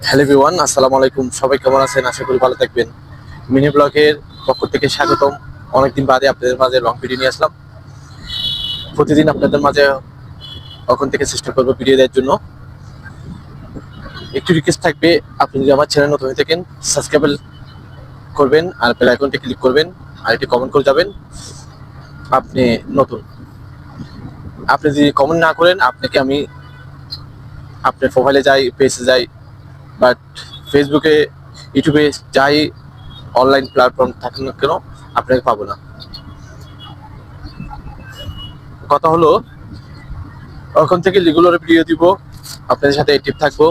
Hello everyone, আসসালামু আলাইকুম। সবাই কেমন আছেন? আশা করি ভালো থাকবেন। মিনি ব্লগের পক্ষ থেকে স্বাগতম। অনেকদিন বাদে আপনাদের মাঝে লং ভিডিও নিয়ে আসলাম। প্রতিদিন আপনাদের মাঝে এখন থেকে চেষ্টা করবো ভিডিও দেওয়ার জন্য। একটু রিকোয়েস্ট থাকবে, আপনি যদি আমার চ্যানেল নতুন হয়ে থাকেন সাবস্ক্রাইব করবেন আর বেল আইকনটি ক্লিক করবেন আর একটি কমেন্ট করে যাবেন আপনি নতুন। আপনি যদি কমেন্ট না করেন, আপনাকে আমি আপনার প্রোফাইলে যাই, পেজে যাই, বাট ফেসবুকে, ইউটিউবে যাই অনলাইন প্ল্যাটফর্ম থাকেন না কেন, আপনাকে পাবো না। কথা হলো, ওখান থেকে রেগুলার ভিডিও দিব, আপনাদের সাথে অ্যাক্টিভ থাকবো,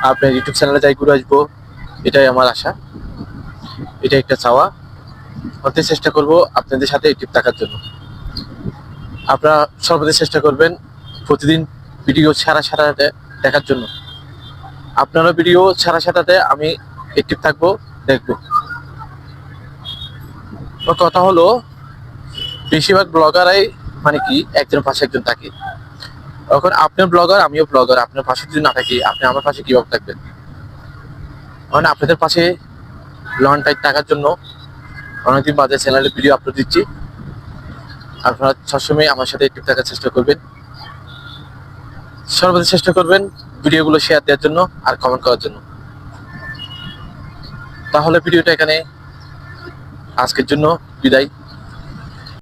আপনার ইউটিউব চ্যানেলে যাই ঘুরে আসবো। এটাই আমার আশা, এটা একটা চাওয়া। হতে চেষ্টা করব আপনাদের সাথে অ্যাক্টিভ থাকার জন্য। আপনারা সর্বদা চেষ্টা করবেন প্রতিদিন ভিডিও ছাড়া ছাড়াতে দেখার জন্য। আপনারা ভিডিও ছাড়া ছাড়াতে আমি অ্যাক্টিভ থাকবো, দেখবো। কথা হলো, বেশিরভাগ ব্লগারাই মানে কি একজনের পাশে একজন থাকে। এখন আপনিও ব্লগার, আমিও ব্লগার, আপনার পাশে যদি না থাকি, আপনি আমার পাশে কিভাবে থাকবেন? মানে আপনাদের পাশে লং টাইম থাকার জন্য অনেকদিন বাদে চ্যানেলে ভিডিও আপলোড দিচ্ছি। আপনারা সবসময় আমার সাথে অ্যাক্টিভ থাকার চেষ্টা করবেন, সর্বদা চেষ্টা করবেন ভিডিওগুলো শেয়ার দেওয়ার জন্য আর কমেন্ট করার জন্য। তাহলে ভিডিওটা এখানে আজকের জন্য বিদায়।